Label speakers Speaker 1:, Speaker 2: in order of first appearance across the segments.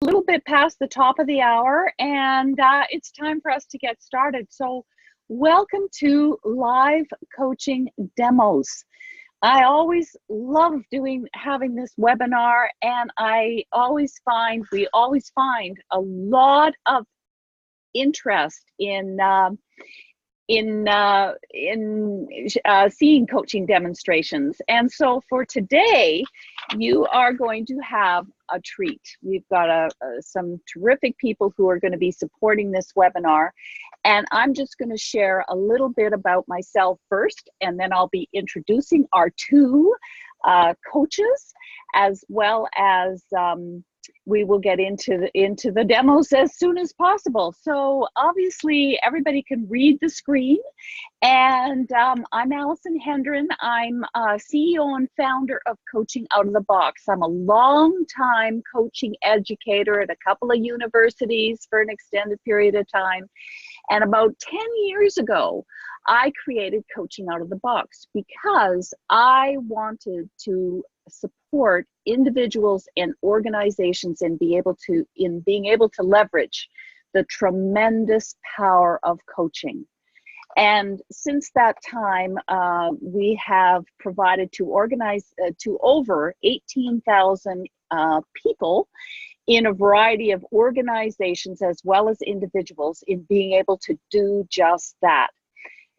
Speaker 1: little bit past the top of the hour, and it's time for us to get started. So welcome to live coaching demos. I always love having this webinar, and we always find a lot of interest in seeing coaching demonstrations. And so for today, you are going to have a treat. We've got some terrific people who are going to be supporting this webinar. And I'm just going to share a little bit about myself first, and then I'll be introducing our two coaches, as well as we will get into the demos as soon as possible. So obviously everybody can read the screen, and I'm Allison Hendren. I'm CEO and founder of Coaching Out of the Box. I'm a long-time coaching educator at a couple of universities for an extended period of time. And about 10 years ago, I created Coaching Out of the Box because I wanted to support individuals and organizations in being able to leverage the tremendous power of coaching. And since that time, we have provided to over 18,000 people in a variety of organizations as well as individuals in being able to do just that.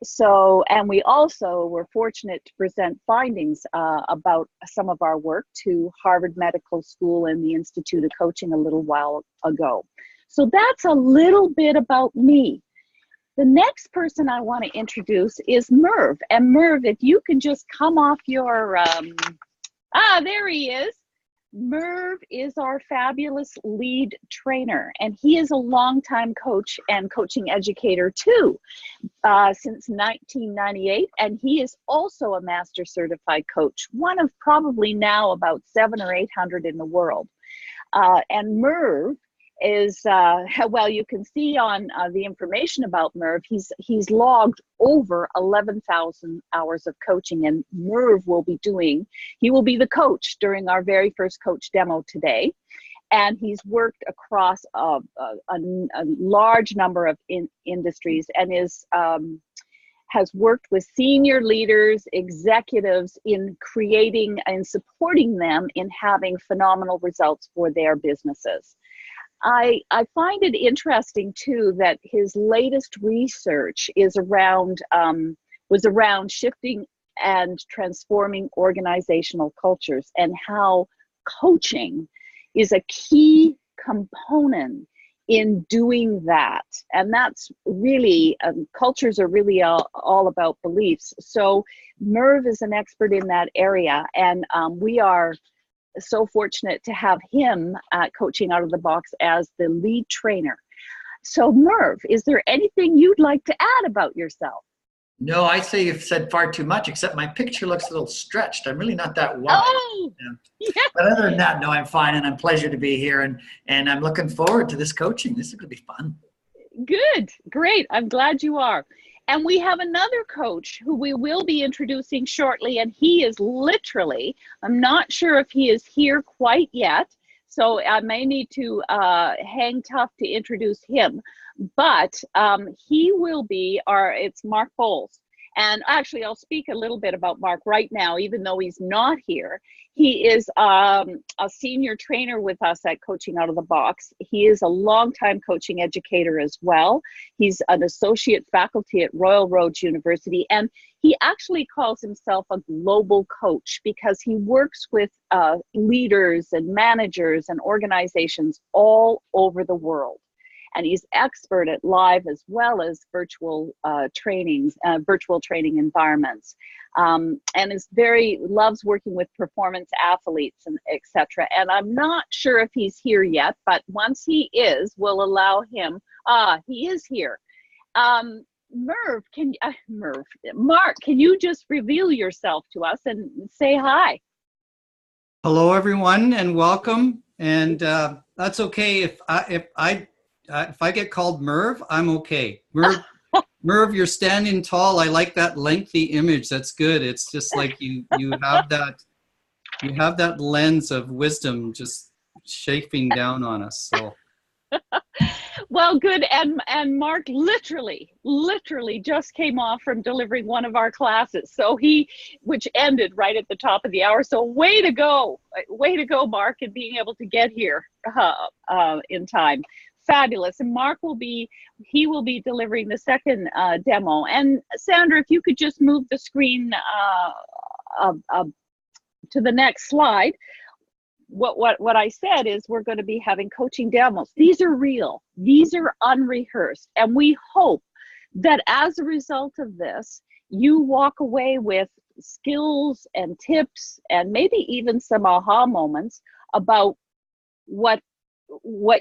Speaker 1: So, and we also were fortunate to present findings about some of our work to Harvard Medical School and the Institute of Coaching a little while ago. So that's a little bit about me. The next person I want to introduce is Merv. And Merv, if you can just come off your, there he is. Merv is our fabulous lead trainer, and he is a longtime coach and coaching educator too, since 1998, and he is also a master certified coach, one of probably now about 700 or 800 in the world. And Merv is, well, you can see on the information about Merv, he's logged over 11,000 hours of coaching, and Merv will be the coach during our very first coach demo today. And he's worked across a large number of industries, and has worked with senior leaders, executives in creating and supporting them in having phenomenal results for their businesses. I find it interesting too that his latest research was around shifting and transforming organizational cultures, and how coaching is a key component in doing that. And that's really, cultures are really all about beliefs. So Merv is an expert in that area, and we are so fortunate to have him at Coaching Out of the Box as the lead trainer. So Merv, is there anything you'd like to add about yourself?
Speaker 2: No, I say you've said far too much, except my picture looks a little stretched. I'm really not that wide.
Speaker 1: Oh, yeah.
Speaker 2: But other than that, no, I'm fine, and I'm a pleasure to be here, and I'm looking forward to this coaching. This is going to be fun.
Speaker 1: Good, great. I'm glad you are. And we have another coach who we will be introducing shortly, and he is literally, I'm not sure if he is here quite yet, so I may need to hang tough to introduce him, but he will be it's Mark Bowles. And actually, I'll speak a little bit about Mark right now, even though he's not here. He is a senior trainer with us at Coaching Out of the Box. He is a longtime coaching educator as well. He's an associate faculty at Royal Roads University, and he actually calls himself a global coach because he works with leaders and managers and organizations all over the world. And he's expert at live as well as virtual training environments, and loves working with performance athletes and etc. And I'm not sure if he's here yet, but once he is, we'll allow him. He is here. Mark, can you just reveal yourself to us and say hi?
Speaker 3: Hello, everyone, and welcome. And that's okay if I get called Merv, I'm okay. Merv, you're standing tall. I like that lengthy image. That's good. It's just like you have that lens of wisdom just chafing down on us. So.
Speaker 1: Well, good. And Mark literally just came off from delivering one of our classes. So which ended right at the top of the hour. So way to go, Mark, in being able to get here in time. Fabulous. And Mark will be delivering the second demo. And Sandra, if you could just move the screen to the next slide. What I said is we're going to be having coaching demos. These are real. These are unrehearsed. And we hope that as a result of this, you walk away with skills and tips and maybe even some aha moments about what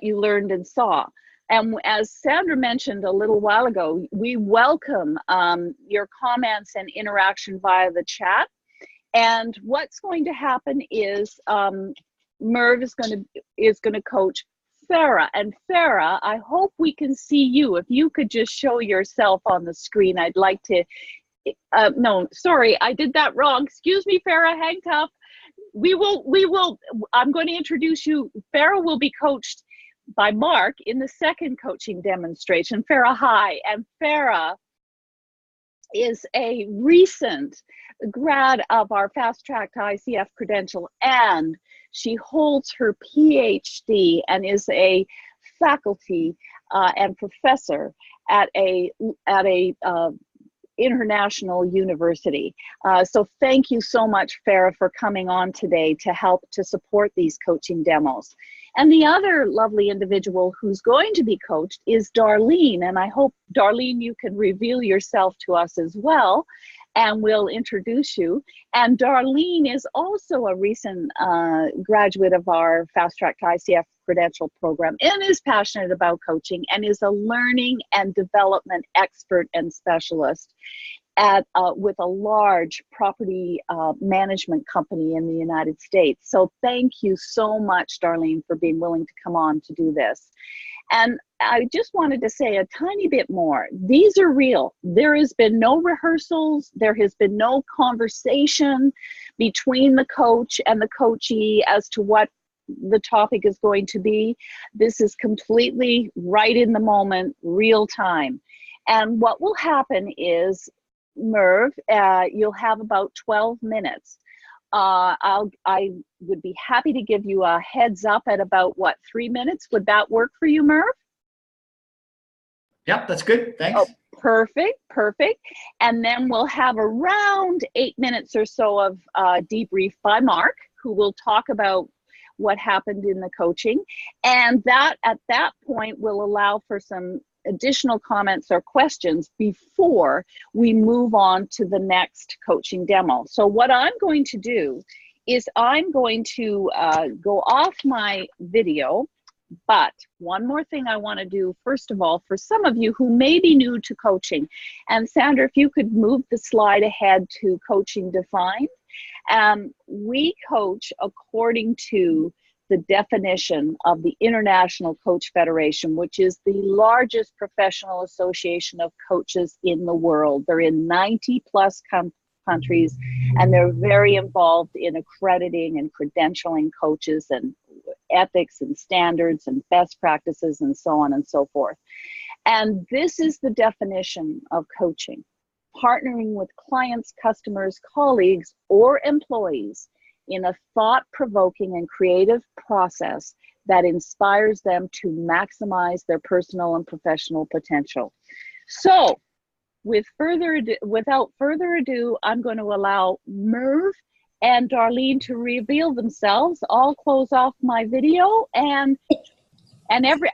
Speaker 1: you learned and saw. And as Sandra mentioned a little while ago, we welcome your comments and interaction via the chat. And what's going to happen is Merv is going to coach Farah. And Farah, I hope we can see you. If you could just show yourself on the screen, I'd like to. No, sorry, I did that wrong. Excuse me, Farah. Hang tough. We will. I'm going to introduce you. Farah will be coached by Mark in the second coaching demonstration. Farah, hi. And Farah is a recent grad of our Fast Track to ICF credential, and she holds her PhD and is a faculty and professor at a international university. So thank you so much, Farah, for coming on today to help to support these coaching demos. And the other lovely individual who's going to be coached is Darlene. And I hope, Darlene, you can reveal yourself to us as well, and we'll introduce you. And Darlene is also a recent graduate of our Fast Track to ICF credential program and is passionate about coaching and is a learning and development expert and specialist with a large property management company in the United States. So thank you so much, Darlene, for being willing to come on to do this. And I just wanted to say a tiny bit more. These are real. There has been no rehearsals. There has been no conversation between the coach and the coachee as to what the topic is going to be. This is completely right in the moment, real time. And what will happen is, Merv, you'll have about 12 minutes. I would be happy to give you a heads up at about 3 minutes. Would that work for you, Merv?
Speaker 2: Yep, that's good. Thanks.
Speaker 1: Oh, perfect. And then we'll have around 8 minutes or so of debrief by Mark, who will talk about what happened in the coaching. And that at that point will allow for some additional comments or questions before we move on to the next coaching demo. So what I'm going to do is I'm going to go off my video, but one more thing I want to do, first of all, for some of you who may be new to coaching, and Sandra, if you could move the slide ahead to Coaching Defined. We coach according to the definition of the International Coach Federation, which is the largest professional association of coaches in the world. They're in 90 plus countries, and they're very involved in accrediting and credentialing coaches and ethics and standards and best practices and so on and so forth. And this is the definition of coaching: partnering with clients, customers, colleagues, or employees in a thought-provoking and creative process that inspires them to maximize their personal and professional potential. So, without further ado, I'm going to allow Merv and Darlene to reveal themselves. I'll close off my video, and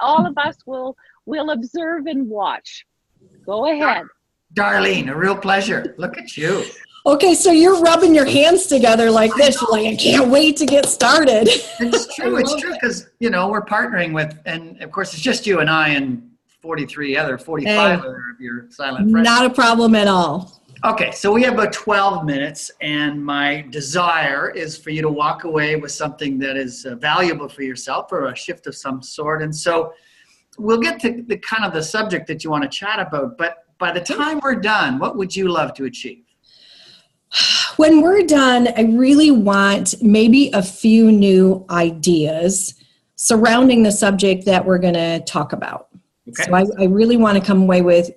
Speaker 1: all of us will observe and watch. Go ahead.
Speaker 2: Darlene, a real pleasure. Look at you.
Speaker 4: Okay, so you're rubbing your hands together like this. You're like, I can't wait to get started.
Speaker 2: It's true. It's true because, we're partnering with, and of course, it's just you and I and 45 other of your silent friends.
Speaker 4: Not a problem at all.
Speaker 2: Okay, so we have about 12 minutes, and my desire is for you to walk away with something that is valuable for yourself or a shift of some sort. And so we'll get to the kind of the subject that you want to chat about, but by the time we're done, what would you love to achieve?
Speaker 4: When we're done, I really want maybe a few new ideas surrounding the subject that we're going to talk about.
Speaker 2: Okay.
Speaker 4: So I really want to come away with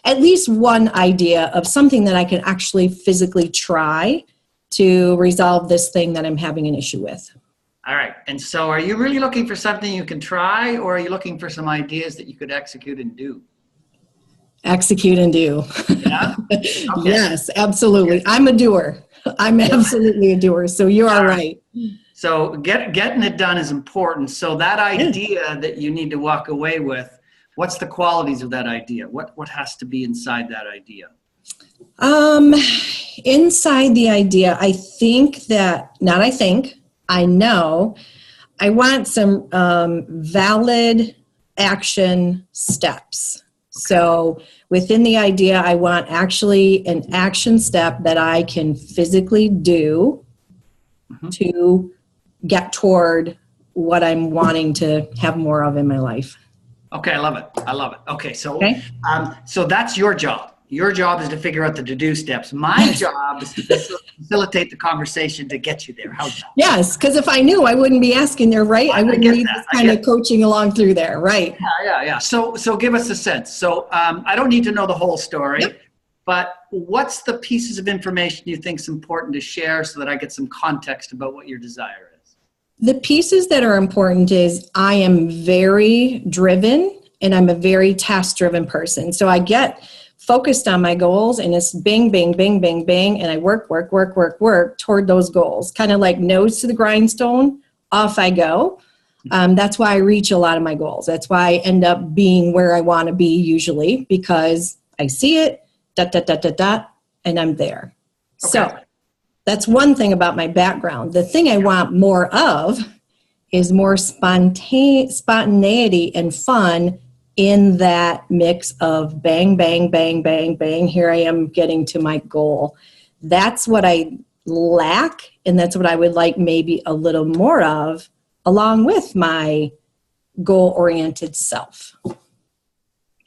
Speaker 4: at least one idea of something that I can actually physically try to resolve this thing that I'm having an issue with.
Speaker 2: All right. And so are you really looking for something you can try, or are you looking for some ideas that you could execute and do?
Speaker 4: Execute and do.
Speaker 2: Yeah. Okay.
Speaker 4: Yes, absolutely. I'm a doer. I'm absolutely a doer. So you are right.
Speaker 2: So getting it done is important. So that idea that you need to walk away with, what's the qualities of that idea? What has to be inside that idea?
Speaker 4: Inside the idea, I know I want some valid action steps. So within the idea, I want actually an action step that I can physically do to get toward what I'm wanting to have more of in my life.
Speaker 2: Okay, I love it. Okay, so so that's your job. Your job is to figure out the to-do steps. My job is to facilitate the conversation to get you there. How's that?
Speaker 4: Yes, because if I knew, I wouldn't be asking there, right? I wouldn't need this kind of coaching along through there, right?
Speaker 2: Yeah. So give us a sense. So I don't need to know the whole story, but what's the pieces of information you think is important to share so that I get some context about what your desire is?
Speaker 4: The pieces that are important is I am very driven and I'm a very task-driven person. So I get focused on my goals and it's bang, bang, bang, bang, bang. And I work toward those goals. Kind of like nose to the grindstone, off I go. That's why I reach a lot of my goals. That's why I end up being where I want to be usually, because I see it, and I'm there. Okay. So that's one thing about my background. The thing I want more of is more spontaneity and fun in that mix of bang, bang, bang, bang, bang. Here I am getting to my goal. That's what I lack, and that's what I would like maybe a little more of, along with my goal-oriented self.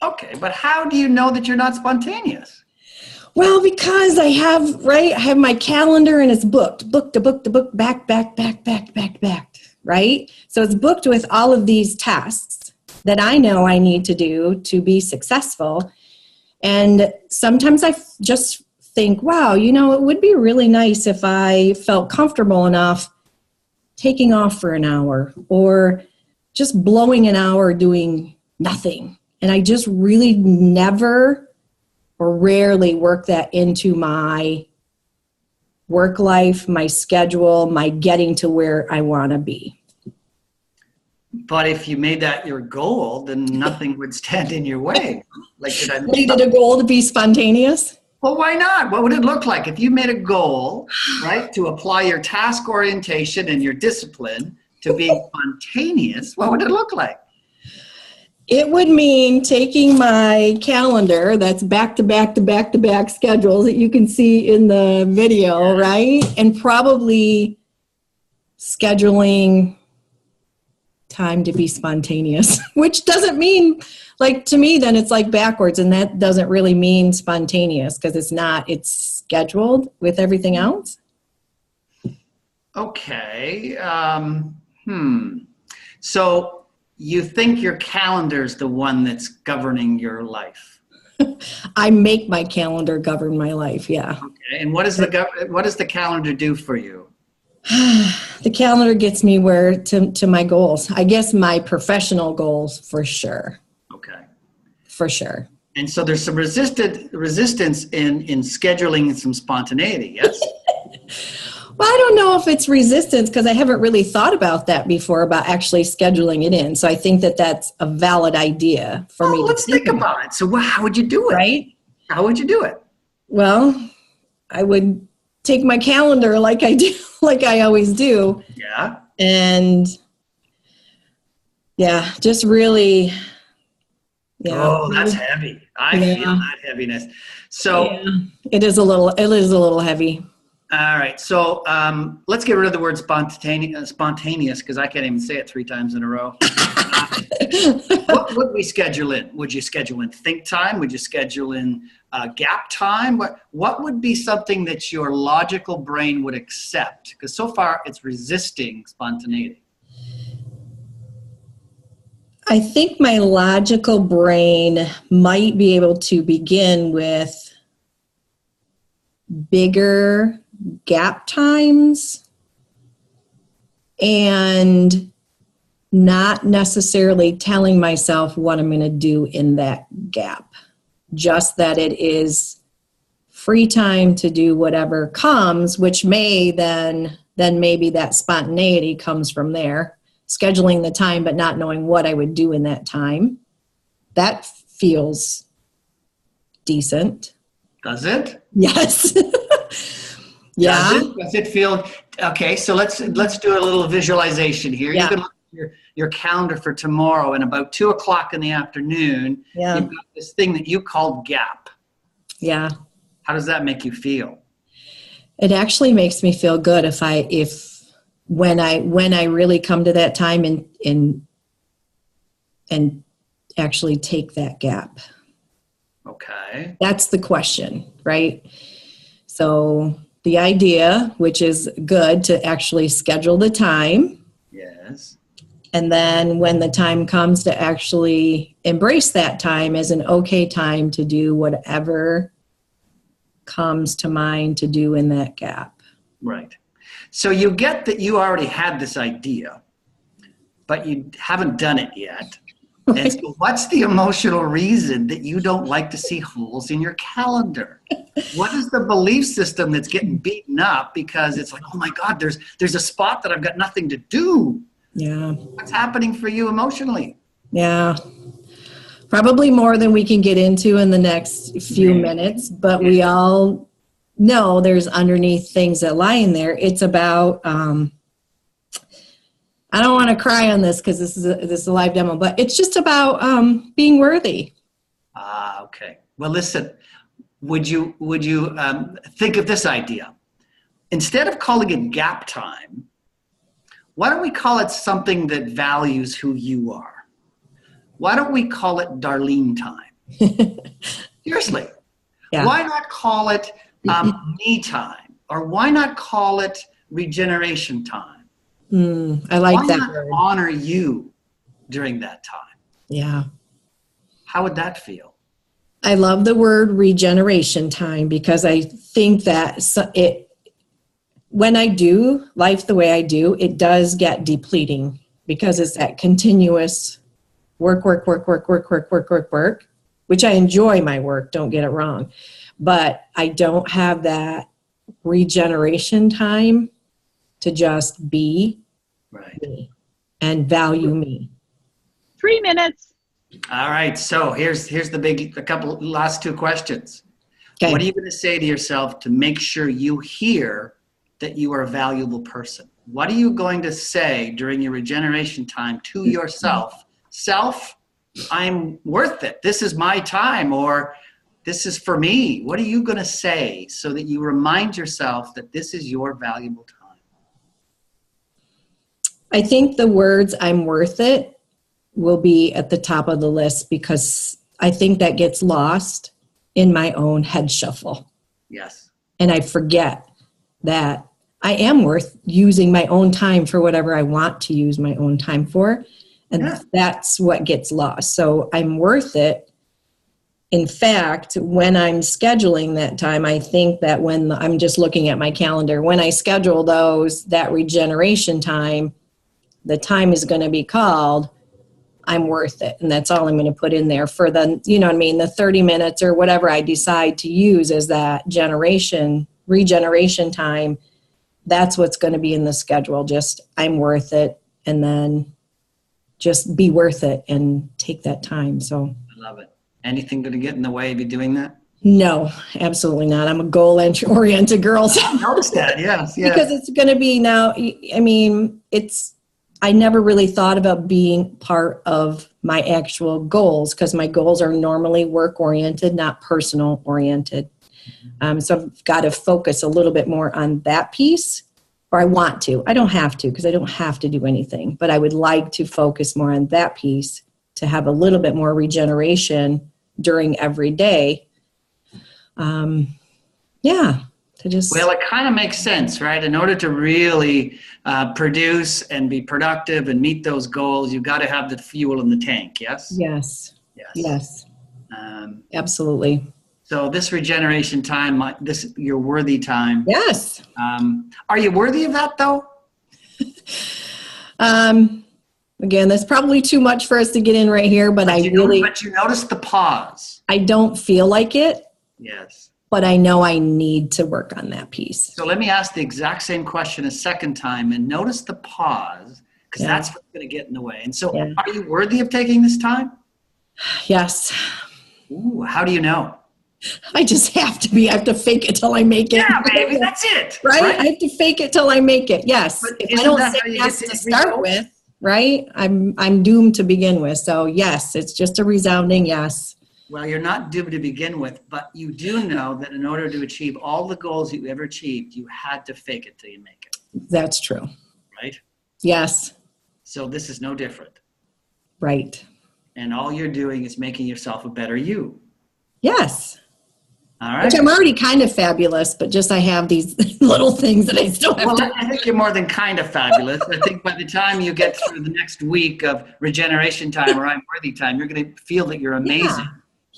Speaker 2: Okay, but how do you know that you're not spontaneous?
Speaker 4: Well, because I have my calendar and it's booked, back, right? So it's booked with all of these tasks that I know I need to do to be successful. And sometimes I just think, wow, it would be really nice if I felt comfortable enough taking off for an hour or just blowing an hour doing nothing. And I just really never or rarely work that into my work life, my schedule, my getting to where I want to be.
Speaker 2: But if you made that your goal, then nothing would stand in your way.
Speaker 4: Made it a goal to be spontaneous?
Speaker 2: Well, why not? What would it look like if you made a goal, right, to apply your task orientation and your discipline to being spontaneous? What would it look like?
Speaker 4: It would mean taking my calendar that's back to back schedules that you can see in the video, right? And probably scheduling time to be spontaneous, which doesn't mean, like, to me, then it's like backwards, and that doesn't really mean spontaneous because it's not, it's scheduled with everything else.
Speaker 2: Okay. So you think your calendar's the one that's governing your life?
Speaker 4: I make my calendar govern my life, yeah.
Speaker 2: Okay. And what does the calendar do for you?
Speaker 4: The calendar gets me to my goals. I guess my professional goals, for sure.
Speaker 2: Okay.
Speaker 4: For sure.
Speaker 2: And so there's some resistance in scheduling and some spontaneity, yes?
Speaker 4: Well, I don't know if it's resistance because I haven't really thought about that before, about actually scheduling it in. So I think that that's a valid idea for me to
Speaker 2: let's think about it. So how would you do it?
Speaker 4: Right?
Speaker 2: How would you do it?
Speaker 4: Well, I would take my calendar like I do, like I always do.
Speaker 2: Yeah.
Speaker 4: And just really. Yeah.
Speaker 2: Oh, that's heavy. I feel that heaviness. So
Speaker 4: it is a little heavy.
Speaker 2: All right. So let's get rid of the word spontaneous because I can't even say it 3 times in a row. What would we schedule in? Would you schedule in think time? Would you schedule in gap time? What would be something that your logical brain would accept? Because so far it's resisting spontaneity.
Speaker 4: I think my logical brain might be able to begin with bigger gap times and not necessarily telling myself what I'm going to do in that gap. Just that it is free time to do whatever comes, which may then maybe that spontaneity comes from there. Scheduling the time, but not knowing what I would do in that time. That feels decent.
Speaker 2: Does it?
Speaker 4: Yes. Yeah.
Speaker 2: Does it feel okay? So let's do a little visualization here.
Speaker 4: Yeah.
Speaker 2: You can look at your calendar for tomorrow, and about 2:00 in the afternoon,
Speaker 4: Yeah.
Speaker 2: you've got this thing that you called gap.
Speaker 4: Yeah.
Speaker 2: How does that make you feel?
Speaker 4: It actually makes me feel good when I really come to that time and actually take that gap.
Speaker 2: Okay.
Speaker 4: That's the question, right? So the idea, which is good, to actually schedule the time.
Speaker 2: Yes.
Speaker 4: And then when the time comes to actually embrace that time as an okay time to do whatever comes to mind to do in that gap.
Speaker 2: Right. So you get that you already had this idea, but you haven't done it yet. And so what's the emotional reason that you don't like to see holes in your calendar? What is the belief system that's getting beaten up because it's like, oh my God, there's a spot that I've got nothing to do.
Speaker 4: Yeah.
Speaker 2: What's happening for you emotionally?
Speaker 4: Yeah. Probably more than we can get into in the next few minutes, but we all know there's underneath things that lie in there. It's about, I don't want to cry on this because this is a live demo, but it's just about being worthy.
Speaker 2: Okay. Well, listen, would you think of this idea? Instead of calling it gap time, why don't we call it something that values who you are? Why don't we call it Darlene time? Seriously.
Speaker 4: Yeah.
Speaker 2: Why not call it me time? Or why not call it regeneration time?
Speaker 4: I like
Speaker 2: why
Speaker 4: that
Speaker 2: not
Speaker 4: word.
Speaker 2: honor you during that time?
Speaker 4: Yeah.
Speaker 2: How would that feel?
Speaker 4: I love the word regeneration time because I think that when I do life the way I do, it does get depleting because it's that continuous work, which I enjoy my work, don't get it wrong. But I don't have that regeneration time to just be me and value me.
Speaker 1: 3 minutes.
Speaker 2: All right. So here's a couple last two questions.
Speaker 4: Okay.
Speaker 2: What are you going to say to yourself to make sure you hear that you are a valuable person? What are you going to say during your regeneration time to yourself? Self, I'm worth it. This is my time, or this is for me. What are you going to say so that you remind yourself that this is your valuable time?
Speaker 4: I think the words "I'm worth it" will be at the top of the list because I think that gets lost in my own head shuffle.
Speaker 2: Yes.
Speaker 4: And I forget that I am worth using my own time for whatever I want to use my own time for. And that's what gets lost. So I'm worth it. In fact, when I'm scheduling that time, I think that when I'm just looking at my calendar, when I schedule that regeneration time, the time is going to be called I'm worth it. And that's all I'm going to put in there for the 30 minutes or whatever I decide to use as that regeneration time. That's what's going to be in the schedule. Just I'm worth it. And then just be worth it and take that time. So
Speaker 2: I love it. Anything going to get in the way of you doing that?
Speaker 4: no, absolutely not. I'm a goal-oriented girl. So.
Speaker 2: I noticed that, yes.
Speaker 4: Because it's going to be now, I never really thought about being part of my actual goals because my goals are normally work-oriented, not personal-oriented. So I've got to focus a little bit more on that piece, or I want to. I don't have to because I don't have to do anything, but I would like to focus more on that piece to have a little bit more regeneration during every day. to just,
Speaker 2: Well, it kind of makes sense, right? In order to really produce and be productive and meet those goals, you've got to have the fuel in the tank, yes?
Speaker 4: yes,
Speaker 2: Yes.
Speaker 4: yes,
Speaker 2: Um,
Speaker 4: absolutely.
Speaker 2: so this regeneration time, this your worthy time.
Speaker 4: Yes.
Speaker 2: Are you worthy of that, though?
Speaker 4: Again, that's probably too much for us to get in right here, but
Speaker 2: But
Speaker 4: I
Speaker 2: you
Speaker 4: really,
Speaker 2: But you notice the pause.
Speaker 4: I don't feel like it,
Speaker 2: Yes.
Speaker 4: but I know I need to work on that piece.
Speaker 2: So let me ask the exact same question a second time and notice the pause, because
Speaker 4: Yeah.
Speaker 2: that's what's going to get in the way. And so
Speaker 4: Yeah.
Speaker 2: are you worthy of taking this time?
Speaker 4: Yes.
Speaker 2: Ooh, how do you know?
Speaker 4: I just have to be. I have to fake it till I make it.
Speaker 2: Yeah, baby, that's it.
Speaker 4: Right? I have to fake it till I make it. Yes.
Speaker 2: But
Speaker 4: If I
Speaker 2: isn't
Speaker 4: don't
Speaker 2: that
Speaker 4: say
Speaker 2: how you
Speaker 4: yes
Speaker 2: get
Speaker 4: to
Speaker 2: to
Speaker 4: start
Speaker 2: results?
Speaker 4: with, right? I'm doomed to begin with. So yes, it's just a resounding yes.
Speaker 2: Well, you're not doomed to begin with, but you do know that in order to achieve all the goals you ever achieved, you had to fake it till you make it,
Speaker 4: That's true.
Speaker 2: right?
Speaker 4: Yes.
Speaker 2: So this is no different.
Speaker 4: Right.
Speaker 2: And all you're doing is making yourself a better you.
Speaker 4: Yes.
Speaker 2: All right?
Speaker 4: Which I'm already kind of fabulous, but just I have these little things that I still have
Speaker 2: Well,
Speaker 4: to.
Speaker 2: I think you're more than kind of fabulous. I think by the time you get through the next week of regeneration time or I'm worthy time, you're going to feel that you're amazing.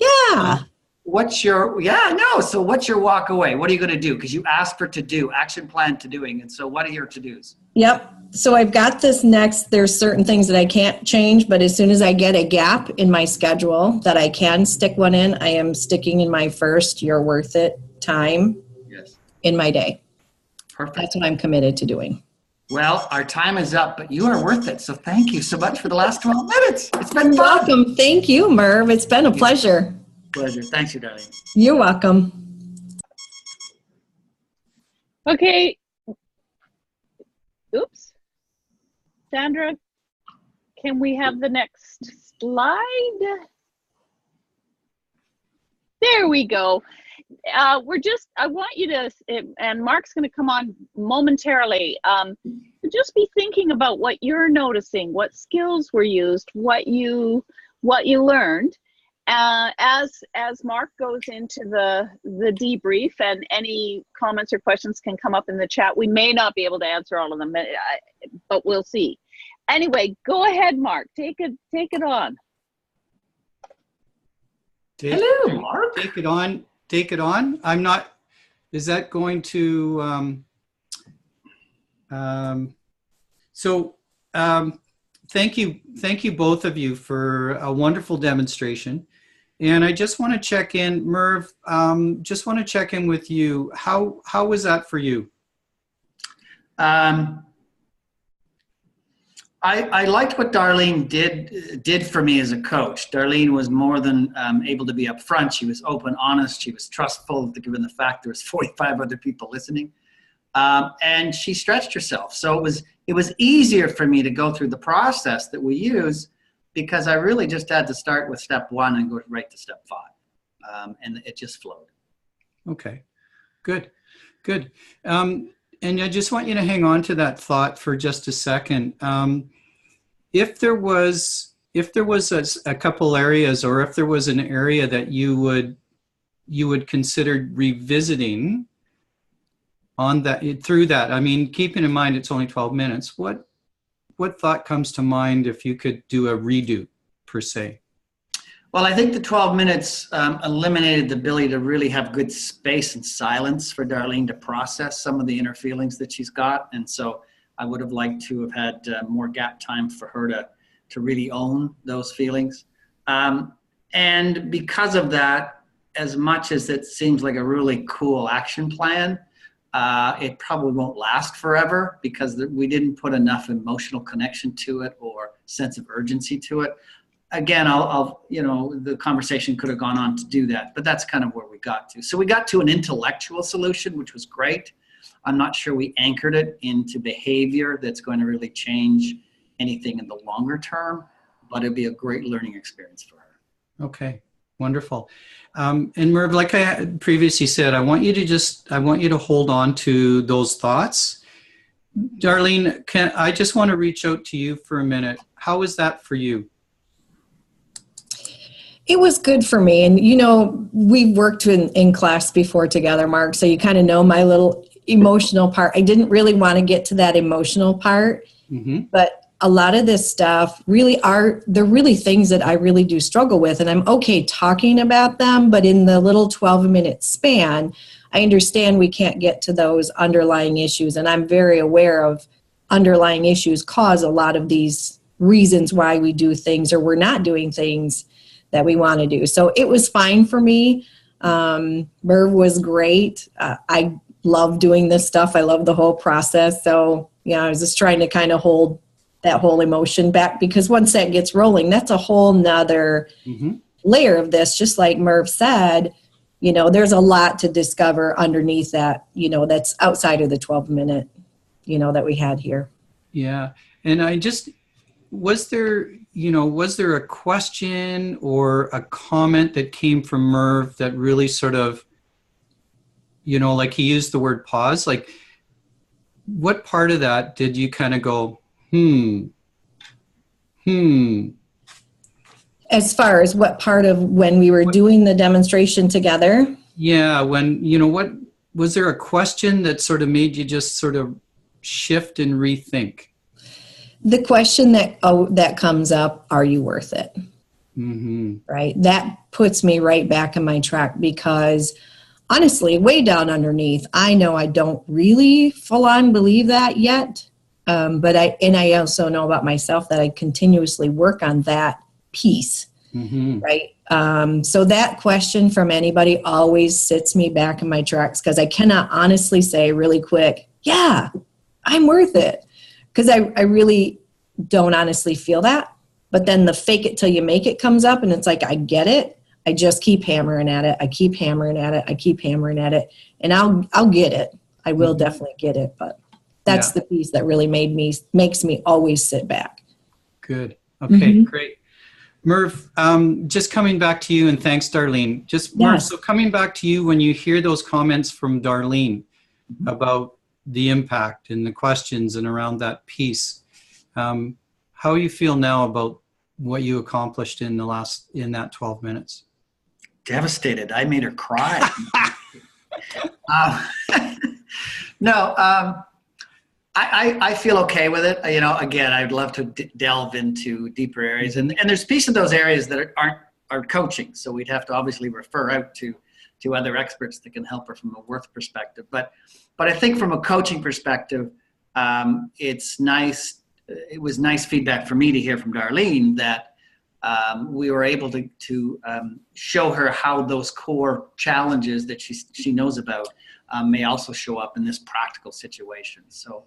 Speaker 4: Yeah.
Speaker 2: So what's your walk away? What are you going to do? Because you asked for to do, action plan to doing. And so what are your to-dos?
Speaker 4: Yep. So I've got this next, there's certain things that I can't change, but as soon as I get a gap in my schedule that I can stick one in, I am sticking in my first You're Worth It time
Speaker 2: Yes.
Speaker 4: in my day.
Speaker 2: Perfect.
Speaker 4: That's what I'm committed to doing.
Speaker 2: Well, our time is up, but you are worth it. So thank you so much for the last 12 minutes. It's been
Speaker 4: You're
Speaker 2: fun.
Speaker 4: welcome. Thank you, Merv. It's been a pleasure.
Speaker 2: Pleasure. Thanks, you darling.
Speaker 4: You're welcome.
Speaker 1: Okay. Oops. Sandra, can we have the next slide? There we go. I want you to, and Mark's going to come on momentarily, just be thinking about what you're noticing, what skills were used, what you learned. As Mark goes into the debrief, and any comments or questions can come up in the chat. We may not be able to answer all of them, but we'll see. Anyway, go ahead, Mark. Take it on.
Speaker 2: Hello, Mark.
Speaker 3: Take it on. Take it on. I'm not. Is that going to? Thank you both of you for a wonderful demonstration. And I just want to check in, Merv. Just want to check in with you. How was that for you?
Speaker 2: I liked what Darlene did for me as a coach. Darlene was more than able to be upfront. She was open, honest. She was trustful, given the fact there was 45 other people listening, and she stretched herself. So it was easier for me to go through the process that we use, because I really just had to start with step 1 and go right to step 5, and it just flowed. Okay, good. And I just want you to hang on to that thought for just a second. If there was a couple areas, or if there was an area that you would consider revisiting on that, through that, I mean, keeping in mind it's only 12 minutes, what thought comes to mind if you could do a redo, per se? Well, I think the 12 minutes eliminated the ability to really have good space and silence for Darlene to process some of the inner feelings that she's got. And so I would have liked to have had more gap time for her to really own those feelings. And because of that, as much as it seems like a really cool action plan, it probably won't last forever, because we didn't put enough emotional connection to it or sense of urgency to it. Again, the conversation could have gone on to do that, but that's kind of where we got to. So we got to an intellectual solution, which was great. I'm not sure we anchored it into behavior that's going to really change anything in the longer term, but it'd be a great learning experience for her. Okay, wonderful. And Merv, like I previously said, I want you to hold on to those thoughts. Darlene, I just want to reach out to you for a minute. How is that for you?
Speaker 4: It was good for me. And, we've worked in class before together, Mark, so you kind of know my little emotional part. I didn't really want to get to that emotional part, but a lot of this stuff they're really things that I really do struggle with. And I'm okay talking about them, but in the little 12-minute span, I understand we can't get to those underlying issues. And I'm very aware of underlying issues cause a lot of these reasons why we do things or we're not doing things that we want to do. So it was fine for me. Merv was great. I love doing this stuff. I love the whole process. So, I was just trying to kind of hold that whole emotion back, because once that gets rolling, that's a whole nother layer of this. Just like Merv said, there's a lot to discover underneath that, that's outside of the 12-minute, that we had here.
Speaker 3: Yeah. And was there a question or a comment that came from Merv that really sort of, like he used the word pause, like what part of that did you kind of go, As
Speaker 4: far as what part of when we were doing the demonstration together?
Speaker 3: Yeah, when, what was there a question that sort of made you just sort of shift and rethink?
Speaker 4: The question that comes up, are you worth it? Right? That puts me right back in my track, because honestly, way down underneath, I know I don't really full on believe that yet. But I also know about myself that I continuously work on that piece, right? So that question from anybody always sits me back in my tracks, because I cannot honestly say really quick, yeah, I'm worth it. Because I really don't honestly feel that. But then the fake it till you make it comes up, and it's like, I get it. I just keep hammering at it. I keep hammering at it. I keep hammering at it. And I'll get it. I will definitely get it. But that's the piece that really makes me always sit back.
Speaker 3: Good. Okay, great. Merv, just coming back to you, and thanks, Darlene. Merv, so coming back to you, when you hear those comments from Darlene about the impact and the questions and around that piece, how you feel now about what you accomplished in that 12 minutes?
Speaker 2: Devastated. I made her cry. No, I feel okay with it. Again, I'd love to delve into deeper areas, and there's pieces of those areas that aren't coaching. So we'd have to obviously refer out to other experts that can help her from a worth perspective. But I think from a coaching perspective, it's nice. It was nice feedback for me to hear from Darlene that we were able to show her how those core challenges that she knows about may also show up in this practical situation. So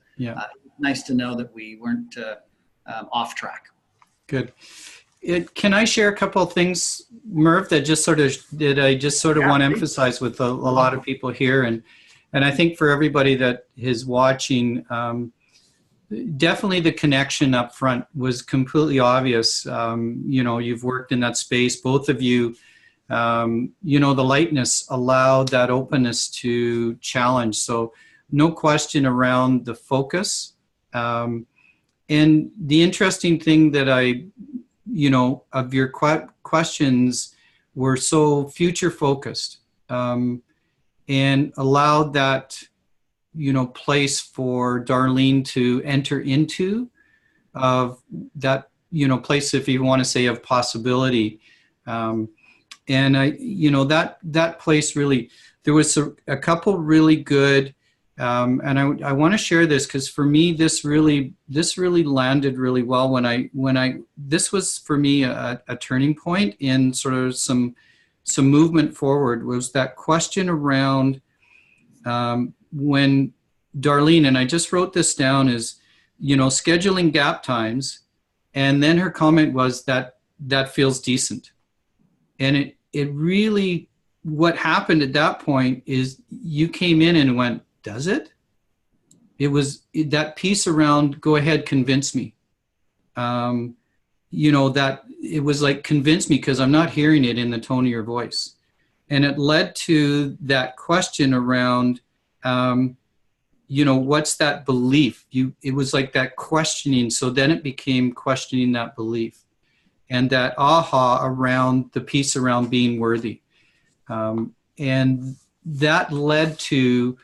Speaker 2: nice to know that we weren't off track.
Speaker 3: Good. Can I share a couple of things, Merv, that I just sort of want to emphasize with a lot of people here, and I think for everybody that is watching, definitely the connection up front was completely obvious. You've worked in that space, both of you. The lightness allowed that openness to challenge. So no question around the focus. And the interesting thing that of your questions were so future focused, and allowed that, place for Darlene to enter into, of that, place, if you want to say, of possibility. And that place really, there was a couple really good, and I want to share this because for me, this really landed really well this was for me a turning point in sort of some movement forward, was that question around, when Darlene, and I just wrote this down, is, scheduling gap times. And then her comment was that feels decent. And it really, what happened at that point is you came in and went, does it? It was that piece around, go ahead, convince me. That it was like, convince me, because I'm not hearing it in the tone of your voice. And it led to that question around, what's that belief? It was like that questioning. So then it became questioning that belief. and that aha around the piece around being worthy. And that led to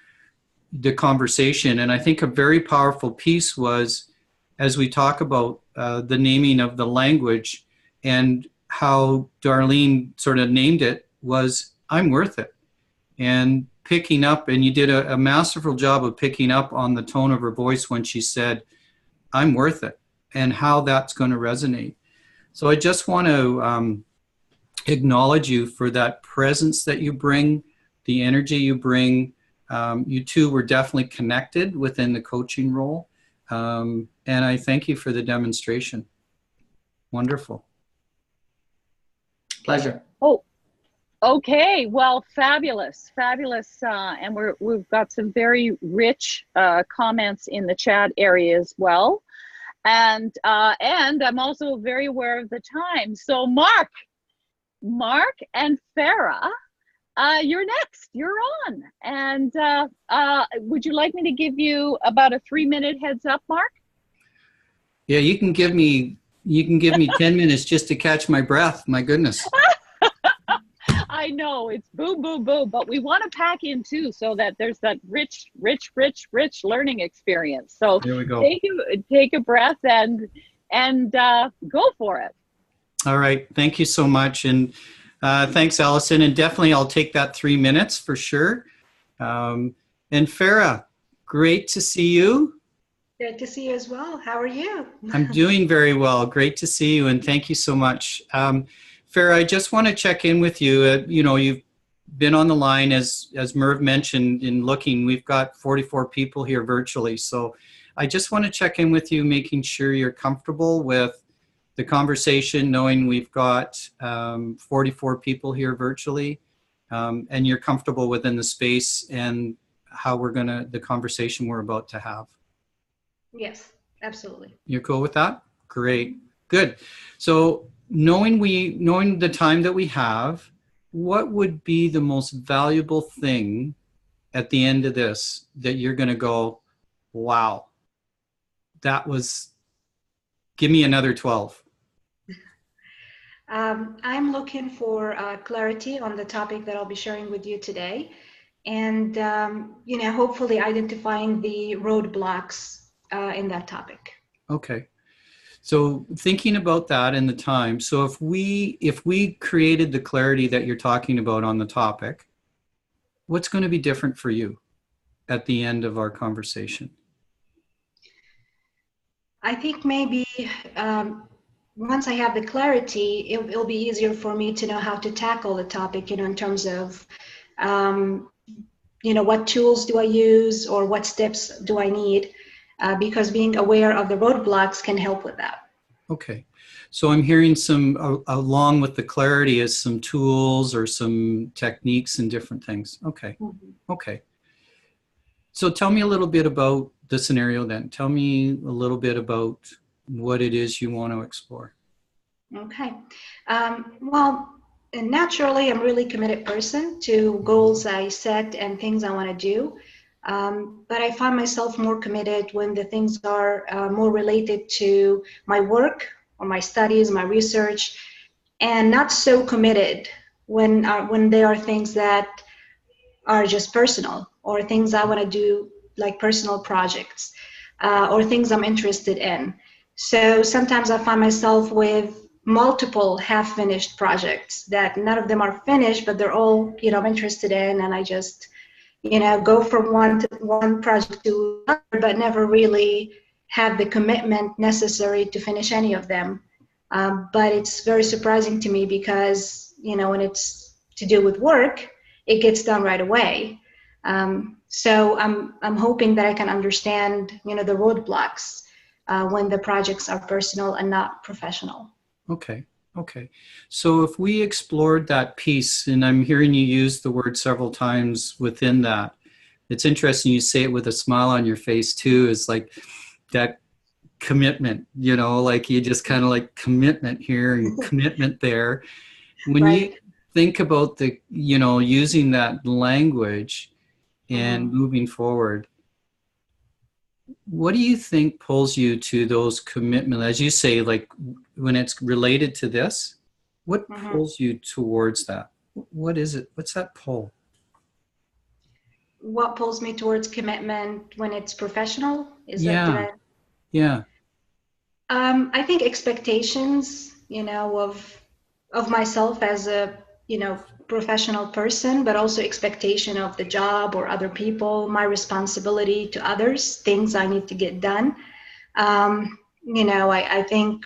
Speaker 3: the conversation. And I think a very powerful piece was, as we talk about the naming of the language and how Darlene sort of named it, was I'm worth it. And picking up, and you did a masterful job of picking up on the tone of her voice when she said, I'm worth it, and how that's going to resonate. So I just want to acknowledge you for that presence that you bring, the energy you bring. You two were definitely connected within the coaching role. And I thank you for the demonstration. Wonderful.
Speaker 2: Pleasure.
Speaker 1: Oh, okay. Well, fabulous, fabulous. And we've got some very rich comments in the chat area as well. And I'm also very aware of the time. So Mark and Farah, you're next. You're on. And would you like me to give you about a 3-minute heads up, Mark?
Speaker 3: Yeah, you can give me 10 minutes just to catch my breath. My goodness.
Speaker 1: I know it's boom, boom, boom, but we want to pack in too, so that there's that rich learning experience. So
Speaker 3: there we go.
Speaker 1: Take a breath and go for it.
Speaker 3: All right. Thank you so much. And thanks, Allison. And definitely I'll take that 3 minutes for sure. And Farah, great to see you.
Speaker 5: Great to see you as well. How are you?
Speaker 3: I'm doing very well. Great to see you. And thank you so much. Farah, I just want to check in with you. You've been on the line, as Merv mentioned, in looking. We've got 44 people here virtually. So I just want to check in with you, making sure you're comfortable with the conversation, knowing we've got 44 people here virtually, and you're comfortable within the space and how the conversation we're about to have.
Speaker 5: Yes, absolutely.
Speaker 3: You're cool with that? Great. Good. So knowing the time that we have, what would be the most valuable thing at the end of this that you're going to go, wow, give me another 12.
Speaker 5: I'm looking for clarity on the topic that I'll be sharing with you today, and hopefully identifying the roadblocks in that topic.
Speaker 3: Okay. So thinking about that and the time, so if we created the clarity that you're talking about on the topic, what's going to be different for you at the end of our conversation?
Speaker 5: I think maybe once I have the clarity, it'll be easier for me to know how to tackle the topic, in terms of, what tools do I use or what steps do I need? Because being aware of the roadblocks can help with that. Okay.
Speaker 3: So I'm hearing along with the clarity, is some tools or some techniques and different things. Okay. Mm-hmm. Okay. So tell me a little bit about the scenario then. Tell me a little bit about what it is you want to explore.
Speaker 5: Okay. Well, naturally, I'm a really committed person to goals I set and things I want to do. But I find myself more committed when the things are more related to my work or my studies, my research, and not so committed when they are things that are just personal, or things I want to do, like personal projects, or things I'm interested in. So sometimes I find myself with multiple half-finished projects that none of them are finished, but they're all, I'm interested in, and I just go from one project to another, but never really have the commitment necessary to finish any of them. But it's very surprising to me because, when it's to do with work, it gets done right away. So I'm hoping that I can understand, the roadblocks when the projects are personal and not professional.
Speaker 3: Okay. So if we explored that piece, and I'm hearing you use the word several times within that, it's interesting you say it with a smile on your face too, is like that commitment, like you just kind of like commitment here and commitment there. When right. You think about using that language and moving forward, what do you think pulls you to those commitments? As you say, like when it's related to this, what
Speaker 5: Mhm.
Speaker 3: pulls you towards that? What is it? What's that pull?
Speaker 5: What pulls me towards commitment when it's professional? Is that, did
Speaker 3: Yeah,
Speaker 5: I?
Speaker 3: yeah.
Speaker 5: I think expectations, of myself as a, professional person, but also expectation of the job or other people, my responsibility to others, things I need to get done. I think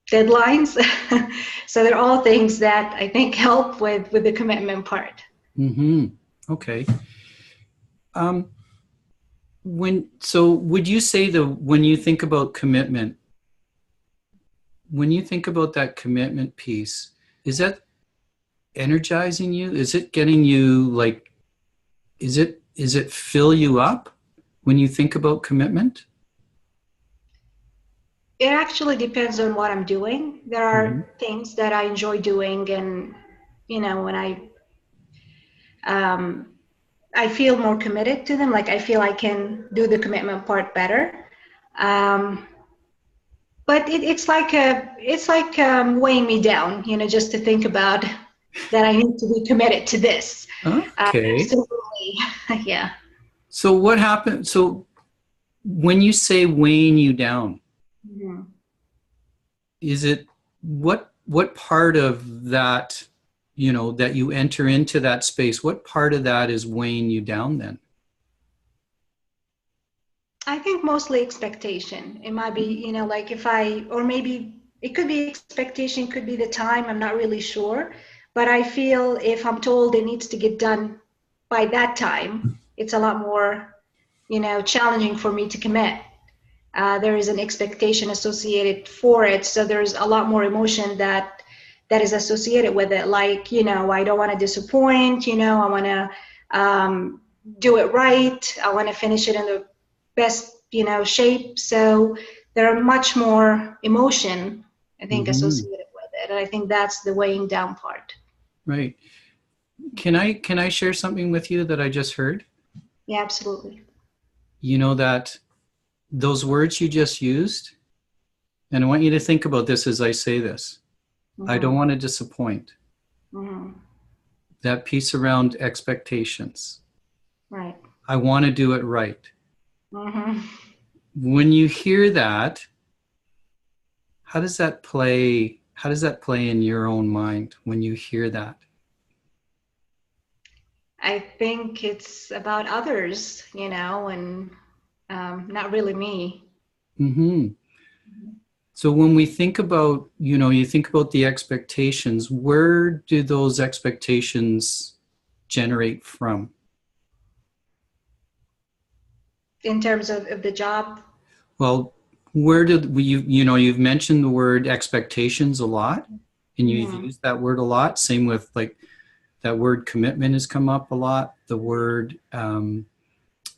Speaker 5: deadlines. So they're all things that I think help with the commitment part.
Speaker 3: Mm-hmm. Okay. Um, would you say when you think about commitment, when you think about that commitment piece, is that energizing you? Is it getting you like, is it fill you up when you think about commitment?
Speaker 5: It actually depends on what I'm doing. There
Speaker 3: Mm-hmm.
Speaker 5: are things that I enjoy doing, and when um, I feel more committed to them. Like I feel I can do the commitment part better. Um, but it's like weighing me down, just to think about that I need to be committed to this.
Speaker 3: Okay.
Speaker 5: Absolutely, yeah.
Speaker 3: So what happened? So when you say weighing you down,
Speaker 5: Mhm.
Speaker 3: is it what part of that, that you enter into that space, what part of that is weighing you down then?
Speaker 5: I think mostly expectation. It might be, like or maybe it could be expectation, could be the time, I'm not really sure. But I feel if I'm told it needs to get done by that time, it's a lot more, challenging for me to commit. There is an expectation associated for it. So there's a lot more emotion that is associated with it. Like, I don't want to disappoint, I want to do it right. I want to finish it in the best, shape. So there are much more emotion, I think,
Speaker 3: Mm-hmm.
Speaker 5: associated with it. And I think that's the weighing down part.
Speaker 3: Right. Can I share something with you that I just heard?
Speaker 5: Yeah, absolutely.
Speaker 3: You know that those words you just used, and I want you to think about this as I say this. I don't
Speaker 5: Mm-hmm.
Speaker 3: want to disappoint.
Speaker 5: Mm-hmm.
Speaker 3: That piece around expectations.
Speaker 5: Right.
Speaker 3: I want to do it right.
Speaker 5: Mm-hmm.
Speaker 3: When you hear that, how does that play? How does that play in your own mind when you hear that?
Speaker 5: I think it's about others, and not really me.
Speaker 3: Mm-hmm. So when we think about, you think about the expectations, where do those expectations generate from?
Speaker 5: In terms of the job.
Speaker 3: Well, where did you've mentioned the word expectations a lot, and you've
Speaker 5: Mhm.
Speaker 3: used that word a lot. Same with like that word commitment has come up a lot. The word,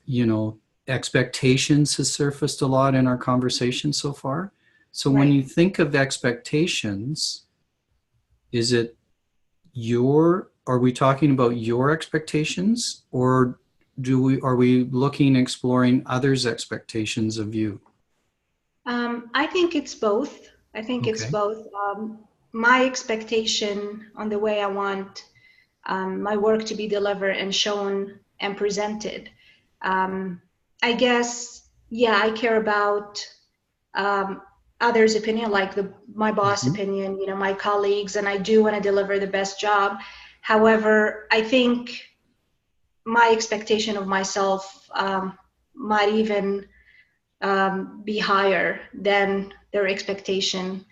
Speaker 3: you know, expectations has surfaced a lot in our conversation so far. So when
Speaker 5: Right.
Speaker 3: you think of expectations, is it are we talking about your expectations, or are we looking, exploring others' expectations of you?
Speaker 5: I think it's both. I think it's
Speaker 3: Okay.
Speaker 5: both. My expectation on the way I want my work to be delivered and shown and presented. Um, I guess, yeah, I care about um, others' opinion, like my boss'
Speaker 3: Mhm.
Speaker 5: opinion, my colleagues, and I do want to deliver the best job. However, I think my expectation of myself might even be higher than their expectation,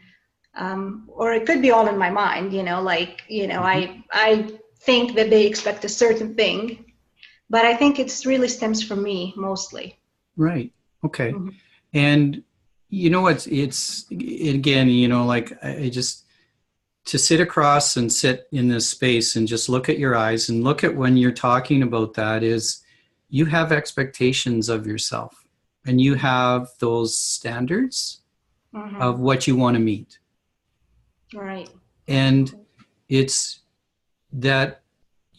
Speaker 5: or it could be all in my mind.
Speaker 3: Mhm.
Speaker 5: I think that they expect a certain thing, but I think it's really stems from me mostly.
Speaker 3: Right. Okay.
Speaker 5: Mhm.
Speaker 3: And it's again, like I just to sit across and sit in this space and just look at your eyes and look at when you're talking about that is you have expectations of yourself and you have those standards of
Speaker 5: Mhm.
Speaker 3: what you want to meet.
Speaker 5: Right.
Speaker 3: And
Speaker 5: Absolutely.
Speaker 3: it's that,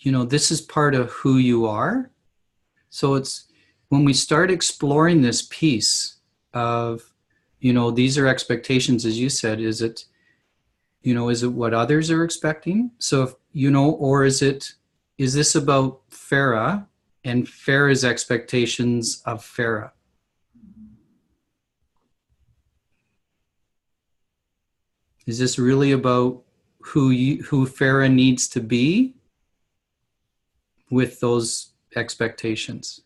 Speaker 3: this is part of who you are. So it's when we start exploring this piece of, these are expectations, as you said, is it what others are expecting? So if, or is this about Farah and Farah's expectations of Farah? Is this really about who Farah needs to be with those expectations?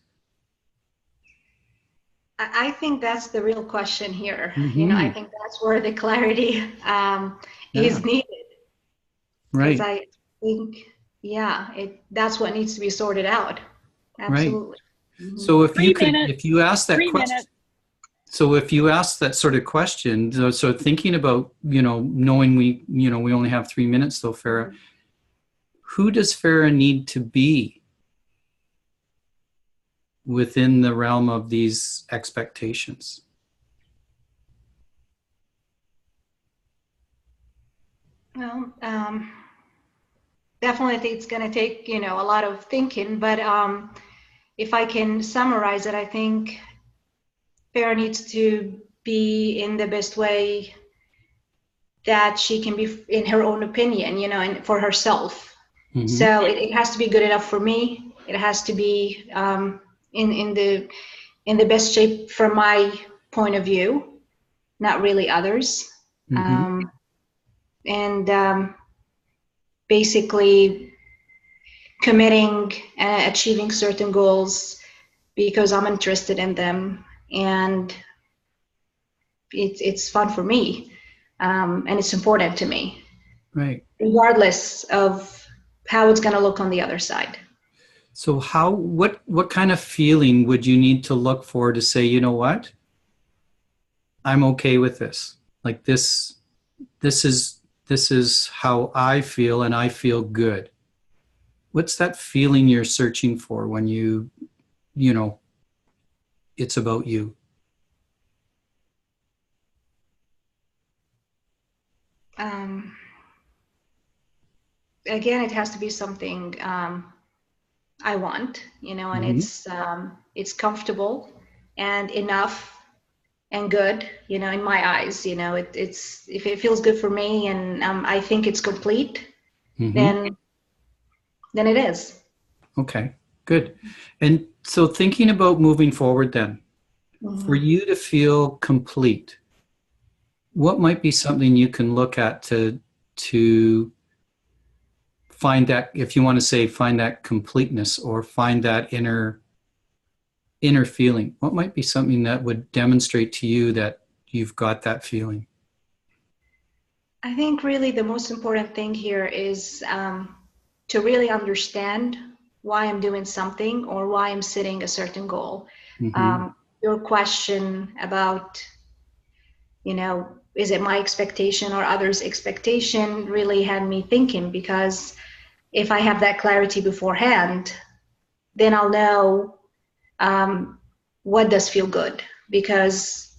Speaker 5: I think that's the real question here.
Speaker 3: Mm-hmm.
Speaker 5: I think that's where the clarity is needed.
Speaker 3: Right.
Speaker 5: Because I think, that's what needs to be sorted out. Absolutely.
Speaker 3: Right. So if you ask that
Speaker 1: 3
Speaker 3: question,
Speaker 1: minutes.
Speaker 3: so if you ask that sort of question, so thinking about, knowing we only have 3 minutes though, Farah, who does Farah need to be within the realm of these expectations?
Speaker 5: Well, definitely it's going to take, a lot of thinking, but if I can summarize it, I think Farah needs to be in the best way that she can be in her own opinion, and for herself. Mm-hmm. So it has to be good enough for me. It has to be in the best shape from my point of view, not really others. Mm-hmm. And basically committing and achieving certain goals because I'm interested in them, and it's fun for me, and it's important to me,
Speaker 3: right?
Speaker 5: Regardless of how it's going to look on the other side.
Speaker 3: So what kind of feeling would you need to look for to say, you know what, I'm okay with this? Like this is how I feel, and I feel good. What's that feeling you're searching for when it's about you?
Speaker 5: Again, it has to be something I want, and mm-hmm. It's comfortable and enough and good, in my eyes. It's if it feels good for me and I think it's complete, mm-hmm. then it is.
Speaker 3: Okay, good. And so thinking about moving forward then, mm-hmm. for you to feel complete, what might be something you can look at to find that, if you want to say, find that completeness or find that inner feeling? What might be something that would demonstrate to you that you've got that feeling?
Speaker 5: I think really the most important thing here is to really understand why I'm doing something or why I'm setting a certain goal. Mm-hmm. Your question about, is it my expectation or others' expectation really had me thinking, because if I have that clarity beforehand, then I'll know what does feel good, because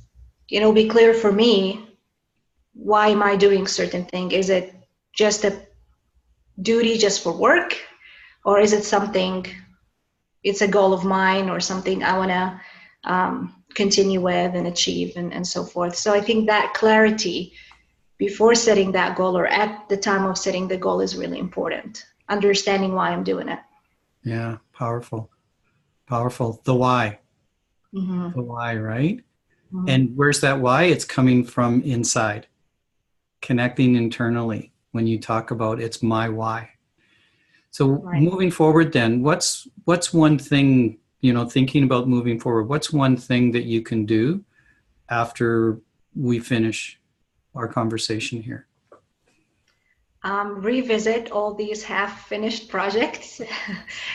Speaker 5: it'll be clear for me, why am I doing certain thing? Is it just a duty just for work, or is it something, it's a goal of mine or something I want to continue with and achieve and so forth. So I think that clarity before setting that goal or at the time of setting the goal is really important. Understanding why I'm doing it.
Speaker 3: Yeah, powerful. The why. Mm-hmm. The why, right? Mm-hmm. And where's that why? It's coming from inside, connecting internally. When you talk about it's my why. So right. Moving forward then, what's one thing, thinking about moving forward, what's one thing that you can do after we finish our conversation here?
Speaker 5: Revisit all these half-finished projects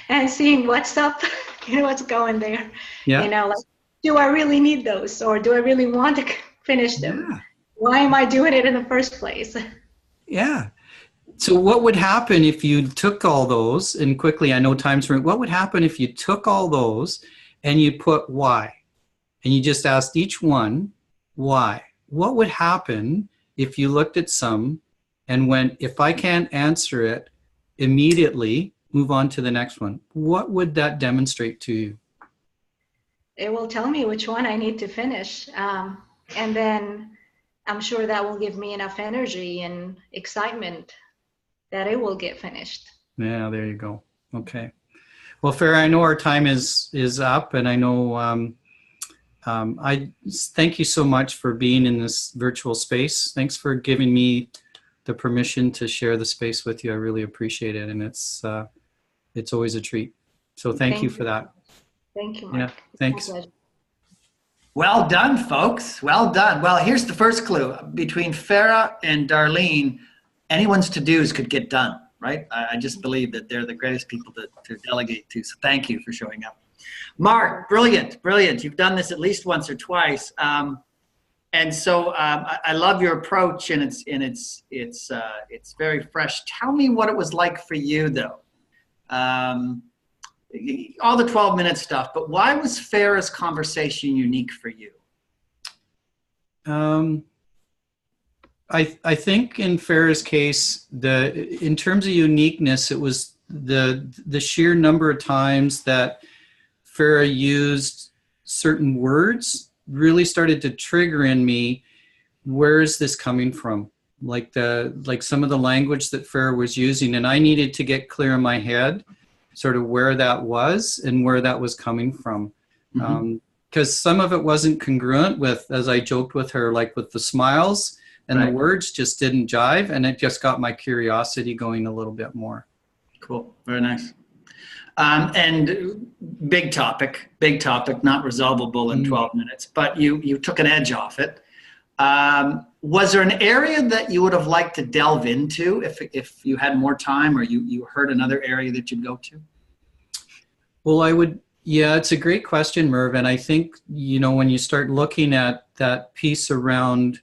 Speaker 5: and seeing what's up, what's going there. Yeah. Like, do I really need those, or do I really want to finish them? Yeah. Why am I doing it in the first place?
Speaker 3: Yeah. So what would happen if you took all those, and quickly, I know time's running, what would happen if you took all those and you put why? And you just asked each one, why? What would happen if you looked at some and went, if I can't answer it immediately, move on to the next one? What would that demonstrate to you?
Speaker 5: it will tell me which one I need to finish. And then I'm sure that will give me enough energy and excitement that it will get finished.
Speaker 3: Yeah, there you go. Okay. Well, Farah, I know our time is up, and I know I thank you so much for being in this virtual space. Thanks for giving me the permission to share the space with you. I really appreciate it, and it's always a treat. So thank you for that.
Speaker 5: Thank you, Mark.
Speaker 3: Yeah, thanks.
Speaker 2: Well done, folks. Well done. Well, here's the first clue. Between Farah and Darlene, anyone's to-dos could get done, right? I just believe that they're the greatest people to delegate to. So thank you for showing up. Mark, brilliant, brilliant. You've done this at least once or twice. And so I love your approach, and it's very fresh. Tell me what it was like for you, though. All the 12-minute stuff, but why was Farah's conversation unique for you?
Speaker 3: I think in Farah's case, in terms of uniqueness, it was the sheer number of times that Farah used certain words really started to trigger in me, where is this coming from? Like some of the language that Farah was using, and I needed to get clear in my head sort of where that was and where that was coming from. Because some of it wasn't congruent with, as I joked with her, like with the smiles and the words just didn't jive, and it just got my curiosity going a little bit more. Cool, very nice. And big topic, not resolvable in 12 minutes, but you took an edge off it. Was there an area that you would have liked to delve into if you had more time, or you heard another area that you'd go to? Well, yeah, it's a great question, Merv. And I think, when you start looking at that piece around,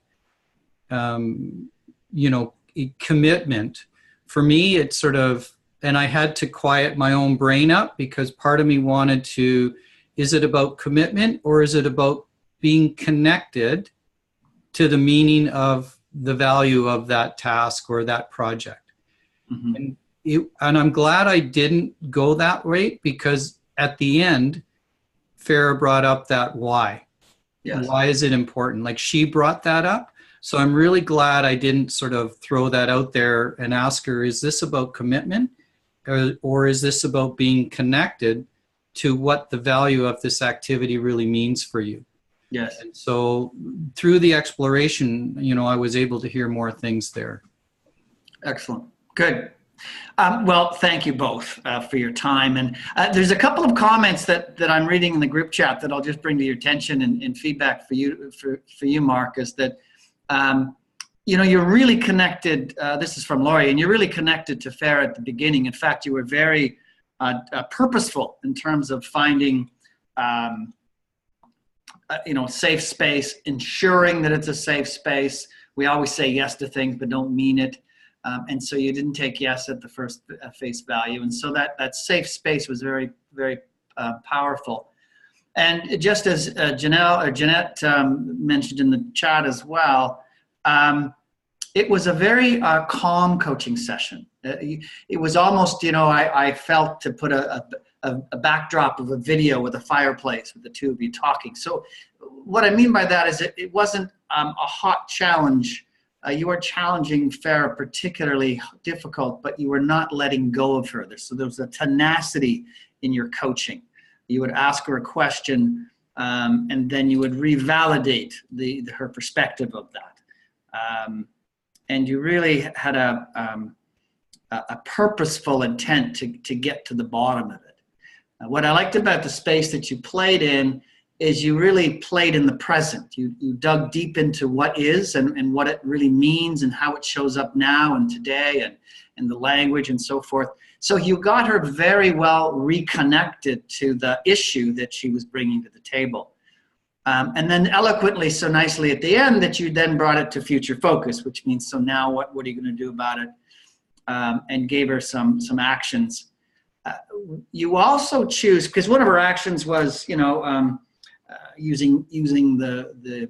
Speaker 3: commitment, for me, it's sort of, and I had to quiet my own brain up, because part of me wanted to, is it about commitment, or is it about being connected to the meaning of the value of that task or that project? And I'm glad I didn't go that way, because at the end, Farah brought up that why. Yes. Why is it important? Like, she brought that up. So I'm really glad I didn't sort of throw that out there and ask her, is this about commitment, or is this about being connected to what the value of this activity really means for you? Yes. And so through the exploration, I was able to hear more things there. Excellent. Good. Well, thank you both for your time. And there's a couple of comments that I'm reading in the group chat that I'll just bring to your attention, and feedback for you, Mark, is that, you're really connected. This is from Laurie, and you're really connected to Farah at the beginning. In fact, you were very purposeful in terms of finding safe space, ensuring that it's a safe space. We always say yes to things, but don't mean it. And so you didn't take yes at the first face value. And so that safe space was very, very powerful. And just as Jeanette mentioned in the chat as well, it was a very calm coaching session. It was almost, I felt to put a backdrop of a video with a fireplace with the two of you talking. So what I mean by that is it wasn't a hot challenge. You were challenging Farah particularly difficult, but you were not letting go of her. So there was a tenacity in your coaching. You would ask her a question, and then you would revalidate her perspective of that. And you really had a purposeful intent to get to the bottom of it. What I liked about the space that you played in is you really played in the present. You dug deep into what is and what it really means and how it shows up now and today and the language and so forth. So you got her very well reconnected to the issue that she was bringing to the table. And then eloquently, so nicely at the end, that you then brought it to future focus, which means, so now what are you going to do about it? And gave her some actions. You also choose, because one of her actions was, using the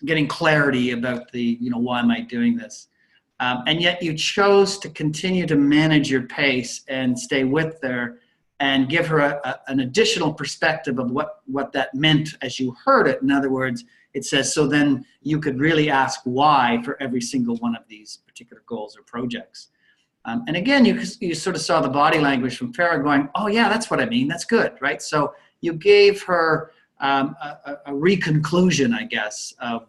Speaker 3: getting clarity about the, why am I doing this? And yet you chose to continue to manage your pace and stay with her
Speaker 2: and give her an additional perspective of what that meant as you heard it. In other words, it says, so then you could really ask why for every single one of these particular goals or projects. And again, you sort of saw the body language from Farah going, oh yeah, that's what I mean, that's good, right? So you gave her a reconclusion, I guess, of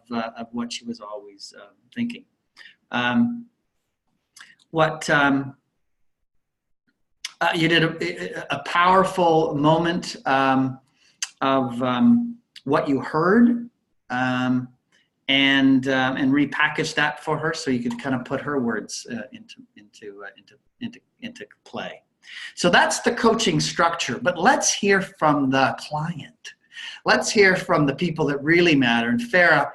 Speaker 2: what she was always thinking. You did a powerful moment of what you heard, and repackage that for her so you could kind of put her words into play. So that's the coaching structure. But let's hear from the client. Let's hear from the people that really matter. And Farah,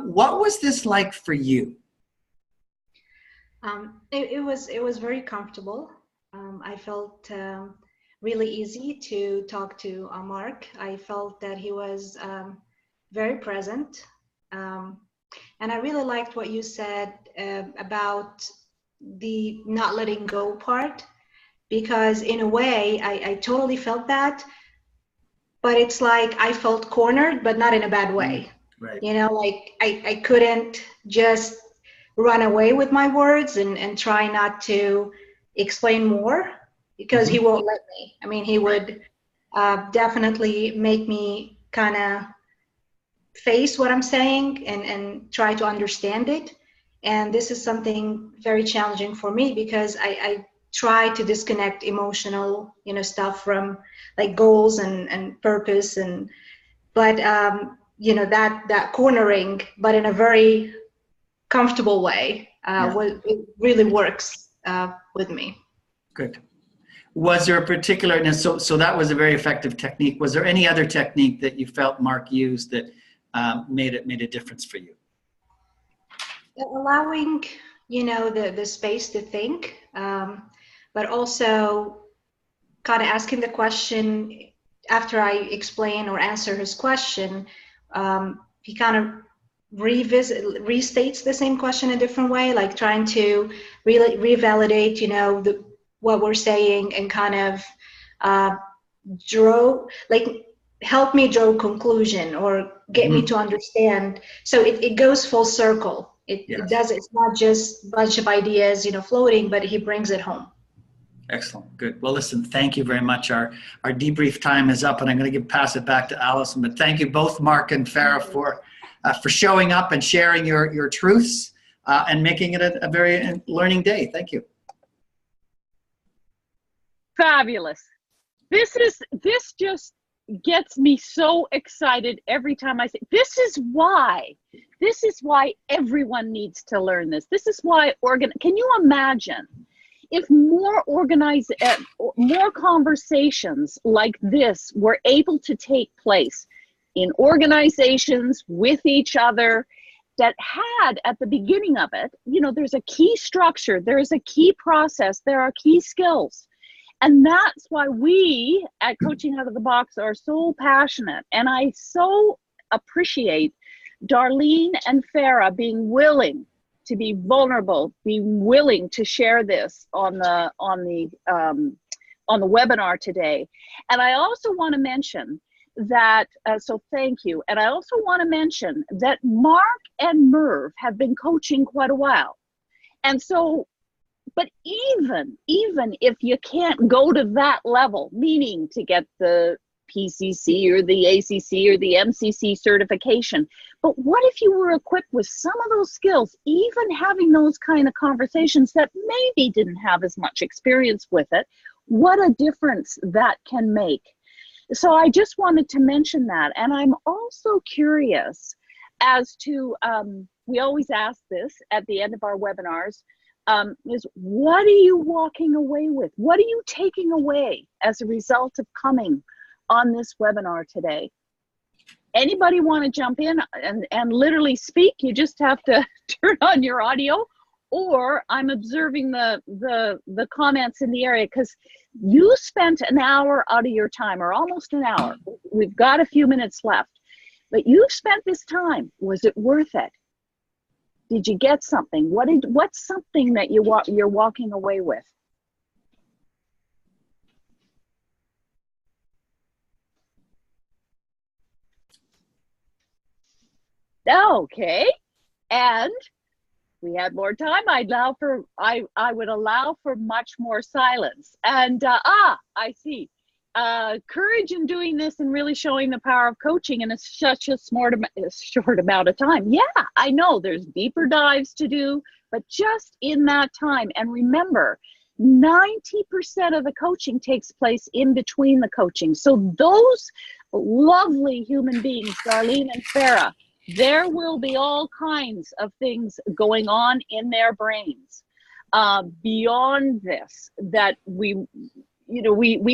Speaker 2: what was this like for you?
Speaker 5: It was very comfortable. I felt really easy to talk to Mark. I felt that he was very present. And I really liked what you said about the not letting go part, because in a way, I totally felt that, but it's like I felt cornered, but not in a bad way.
Speaker 2: Right.
Speaker 5: You know, like I couldn't just run away with my words and try not to explain more, because he won't let me. I mean, he would definitely make me kind of face what I'm saying and try to understand it. And this is something very challenging for me, because I try to disconnect emotional, stuff from like goals and purpose, but that cornering, but in a very comfortable way, it really works with me.
Speaker 2: Good. Was there a particular, so that was a very effective technique. Was there any other technique that you felt Mark used that made a difference for you?
Speaker 5: Allowing, the space to think, but also kind of asking the question after I explain or answer his question. He kind of restates the same question a different way, like trying to really revalidate, what we're saying, and kind of help me draw a conclusion or get me to understand. So it goes full circle. It does. It's not just a bunch of ideas, floating, but he brings it home.
Speaker 2: Excellent. Good. Well, listen, thank you very much. Our debrief time is up, and I'm going to pass it back to Allison. But thank you both, Mark and Farah, for showing up and sharing your truths and making it a very learning day. Thank you.
Speaker 1: Fabulous. This just gets me so excited every time I say, this is why everyone needs to learn this. This is why can you imagine if more conversations like this were able to take place in organizations with each other, that had at the beginning of it, there's a key structure, there's a key process, there are key skills. And that's why we at Coaching Out of the Box are so passionate. And I so appreciate Darlene and Farah being willing to be vulnerable, being willing to share this on the webinar today. And I also want to mention that, so thank you. And I also want to mention that Mark and Merv have been coaching quite a while. And so, but even if you can't go to that level, meaning to get the PCC or the ACC or the MCC certification, but what if you were equipped with some of those skills, even having those kind of conversations that maybe didn't have as much experience with it? What a difference that can make. So I just wanted to mention that. And I'm also curious as to, we always ask this at the end of our webinars, is what are you walking away with? What are you taking away as a result of coming on this webinar today? Anybody want to jump in and literally speak? You just have to turn on your audio, or I'm observing the comments in the area, because you spent an hour out of your time, or almost an hour. We've got a few minutes left, but you spent this time. Was it worth it? Did you get something? What's something that you're walking away with? Okay. And we had more time. I would allow for much more silence. And I see. Courage in doing this and really showing the power of coaching in such a short amount of time. Yeah, I know there's deeper dives to do, but just in that time. And remember, 90% of the coaching takes place in between the coaching. So those lovely human beings, Darlene and Farah, there will be all kinds of things going on in their brains beyond this that we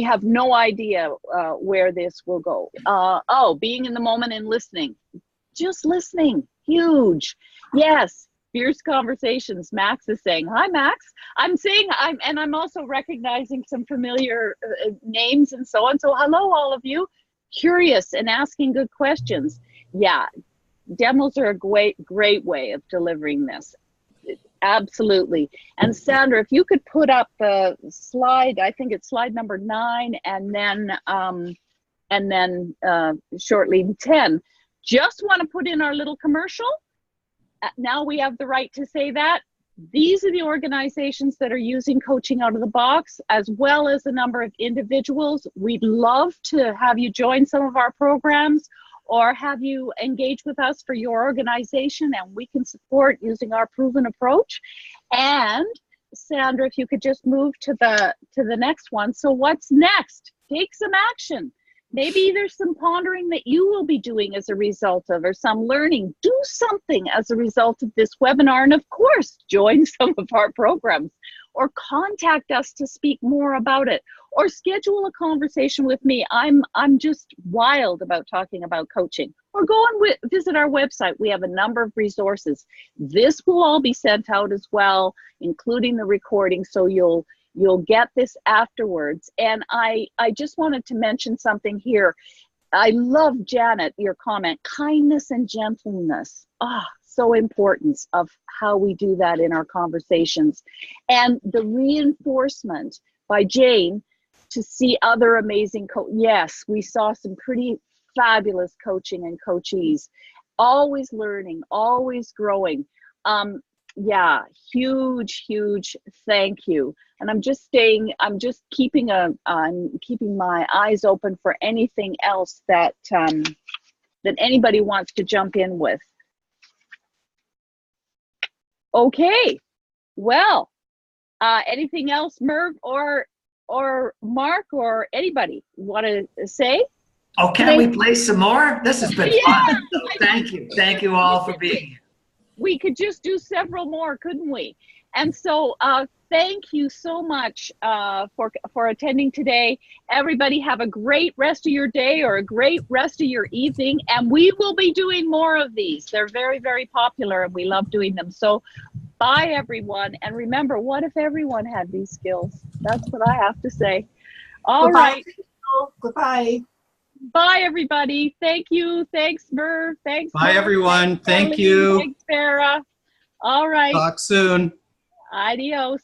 Speaker 1: have no idea where this will go. Being in the moment and listening, just listening, huge. Yes, fierce conversations. Max is saying, hi, Max. I'm also recognizing some familiar names and so on. So hello, all of you. Curious and asking good questions. Yeah, demos are a great way of delivering this. Absolutely. And Sandra, if you could put up the slide, I think it's slide number 9, and then shortly 10. Just want to put in our little commercial. Now we have the right to say that. These are the organizations that are using coaching out of the box, as well as a number of individuals. We'd love to have you join some of our programs or have you engage with us for your organization, and we can support using our proven approach. And Sandra, if you could just move to the next one. So what's next? Take some action. Maybe there's some pondering that you will be doing as a result of, or some learning. Do something as a result of this webinar. And of course, join some of our programs or contact us to speak more about it, or schedule a conversation with me. I'm just wild about talking about coaching. Or go and visit our website. We have a number of resources. This will all be sent out as well, including the recording, so you'll get this afterwards. And I just wanted to mention something here. I love, Janet, your comment, kindness and gentleness. So important of how we do that in our conversations. And the reinforcement by Jane to see other amazing yes, we saw some pretty fabulous coaching and coachees, always learning, always growing. Yeah, huge thank you. And I'm keeping my eyes open for anything else that that anybody wants to jump in with. Okay, well, anything else, Merv or Mark or anybody want to say?
Speaker 2: Oh, can we play some more? This has been fun. So thank you all for being here.
Speaker 1: We could just do several more, couldn't we? And so thank you so much for attending today. Everybody have a great rest of your day or a great rest of your evening. And we will be doing more of these. They're very, very popular and we love doing them. So bye, everyone. And remember, what if everyone had these skills? That's what I have to say. All right.
Speaker 6: Goodbye.
Speaker 1: Bye, everybody. Thank you. Thanks, Merv. Thanks.
Speaker 3: Bye,
Speaker 1: Merv.
Speaker 3: everyone.
Speaker 1: Thanks,
Speaker 3: Thank you.
Speaker 1: Thanks, Farah. All right.
Speaker 3: Talk soon.
Speaker 1: Adios.